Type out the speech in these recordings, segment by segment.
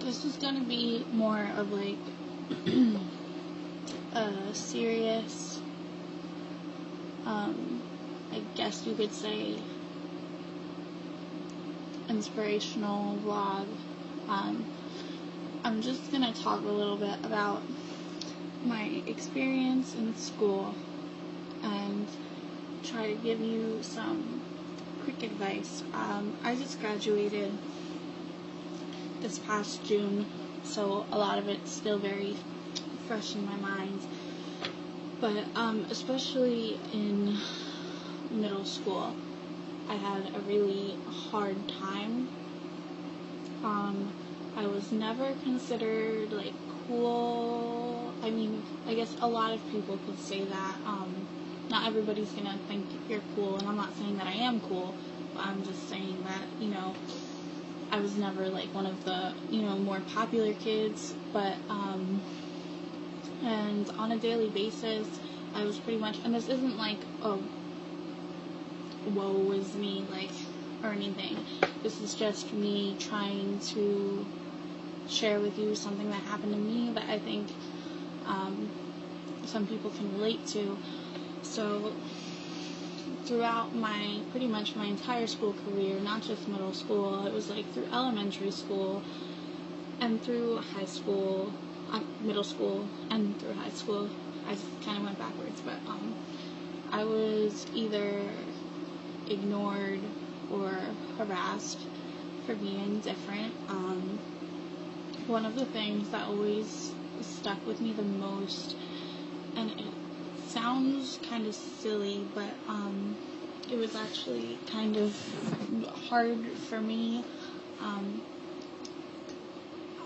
this is gonna be more of like a serious, I guess you could say, inspirational vlog. I'm just gonna talk a little bit about my experience in school and try to give you some quick advice. I just graduated this past June, so a lot of it's still very fresh in my mind. But especially in middle school, I had a really hard time. I was never considered like cool. I mean, I guess a lot of people could say that. Not everybody's gonna think you're cool, and I'm not saying that I am cool, but I'm just saying that, I was never like one of the, more popular kids, but, and on a daily basis, I was pretty much, and this isn't like, oh, woe is me, like, or anything. This is just me trying to share with you something that happened to me that I think, some people can relate to. So, throughout pretty much my entire school career, not just middle school, it was like through elementary school and through high school, middle school and through high school. I just kind of went backwards, but I was either ignored or harassed for being different. One of the things that always stuck with me the most, and it sounds kind of silly, but it was actually kind of hard for me.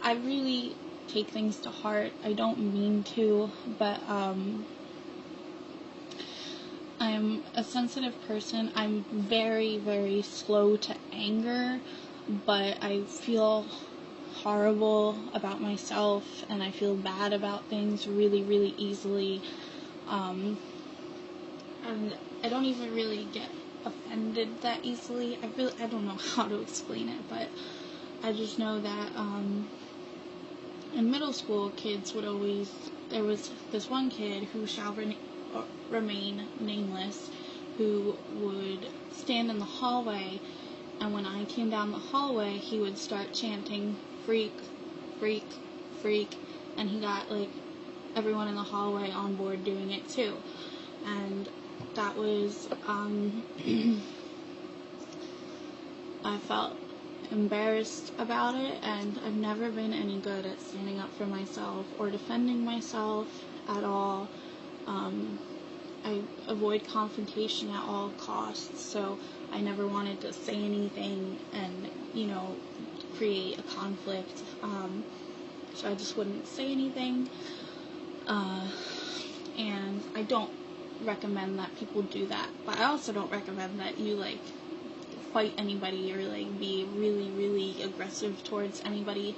I really take things to heart. I don't mean to, but I'm a sensitive person. I'm very, very slow to anger, but I feel horrible about myself, and I feel bad about things really, really easily. And I don't even really get offended that easily. I don't know how to explain it, but I just know that, in middle school, there was this one kid who shall remain nameless, who would stand in the hallway, and when I came down the hallway, he would start chanting, "Freak, freak, freak," and he got, like, everyone in the hallway on board doing it too. And that was, I felt embarrassed about it, and I've never been any good at standing up for myself or defending myself at all. I avoid confrontation at all costs, so I never wanted to say anything and, create a conflict. So I just wouldn't say anything. And I don't recommend that people do that, but I also don't recommend that you, like, fight anybody or, like, be really, really aggressive towards anybody.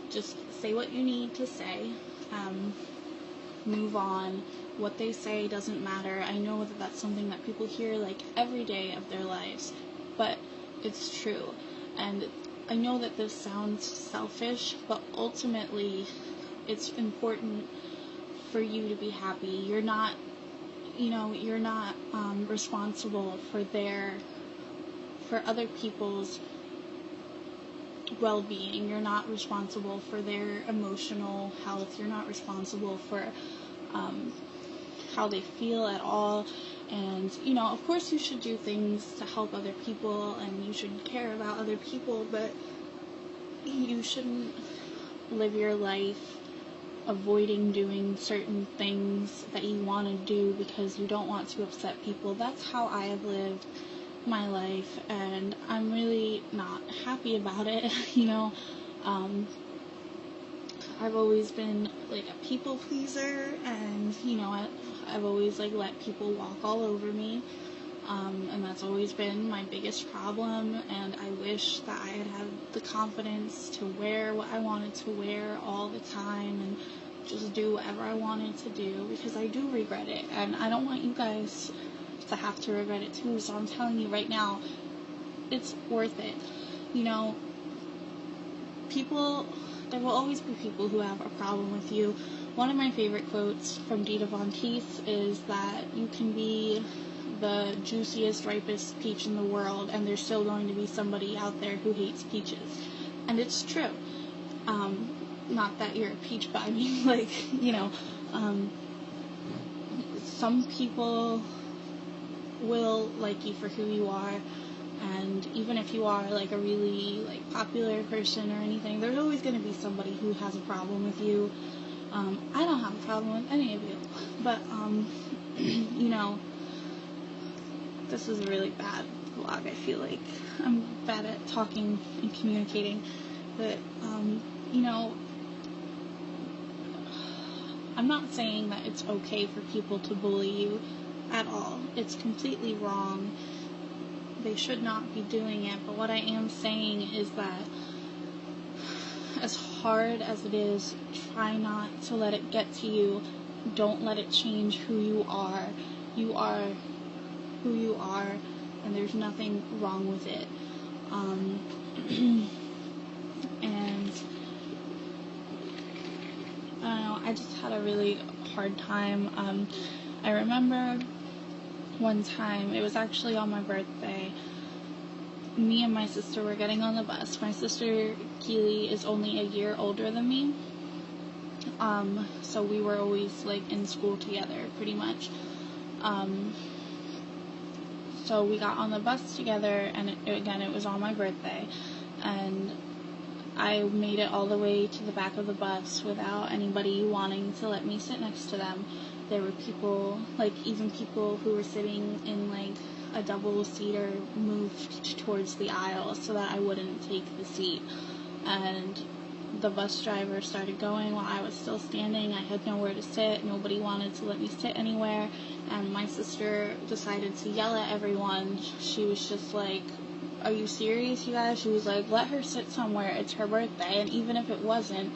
Just say what you need to say, move on. What they say doesn't matter. I know that that's something that people hear, like, every day of their lives, but it's true. And I know that this sounds selfish, but ultimately it's important for you to be happy. You're not responsible for other people's well-being. You're not responsible for their emotional health. You're not responsible for how they feel at all. And, of course you should do things to help other people, and you should care about other people, but you shouldn't live your life avoiding doing certain things that you want to do because you don't want to upset people. That's how I have lived my life, and I'm really not happy about it. I've always been, like, a people pleaser, and, I've always, like, let people walk all over me, and that's always been my biggest problem, and I wish that I had the confidence to wear what I wanted to wear all the time, and just do whatever I wanted to do, because I do regret it, and I don't want you guys to have to regret it too. So I'm telling you right now, it's worth it. there will always be people who have a problem with you. One of my favorite quotes from Dita Von Teese is that you can be the juiciest, ripest peach in the world, and there's still going to be somebody out there who hates peaches. And it's true. Not that you're a peach, but I mean, like, some people will like you for who you are, and even if you are, like, a really, like, popular person or anything, there's always going to be somebody who has a problem with you. I don't have a problem with any of you, but, this is a really bad vlog. I feel like I'm bad at talking and communicating, but, I'm not saying that it's okay for people to bully you at all. It's completely wrong. They should not be doing it, but what I am saying is that as hard as it is, try not to let it get to you. Don't let it change who you are. You are who you are, and there's nothing wrong with it. And I don't know, I just had a really hard time. I remember one time, it was actually on my birthday, me and my sister were getting on the bus. My sister, Keely, is only a year older than me, so we were always, like, in school together, pretty much. So we got on the bus together, and it was on my birthday, and I made it all the way to the back of the bus without anybody wanting to let me sit next to them. There were people, like, even people who were sitting in, like, a double-seater moved towards the aisle so that I wouldn't take the seat. And the bus driver started going while I was still standing. I had nowhere to sit. Nobody wanted to let me sit anywhere. And my sister decided to yell at everyone. She was just like, "Are you serious, you guys?" She was like, "Let her sit somewhere. It's her birthday." And even if it wasn't,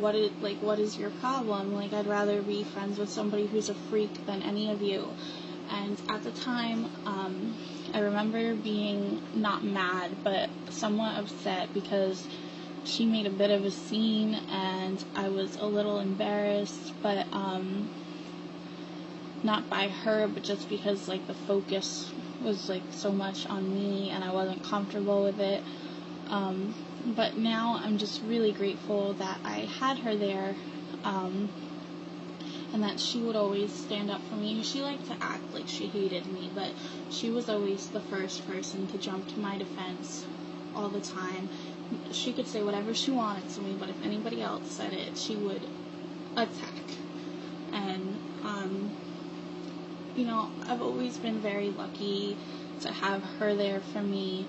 what is your problem? Like, I'd rather be friends with somebody who's a freak than any of you. And at the time, I remember being not mad, but somewhat upset because she made a bit of a scene, and I was a little embarrassed, but, not by her, but just because, like, the focus was, like, so much on me, and I wasn't comfortable with it. But now I'm just really grateful that I had her there, and that she would always stand up for me. She liked to act like she hated me, but she was always the first person to jump to my defense all the time. She could say whatever she wanted to me, but if anybody else said it, she would attack. And, I've always been very lucky to have her there for me.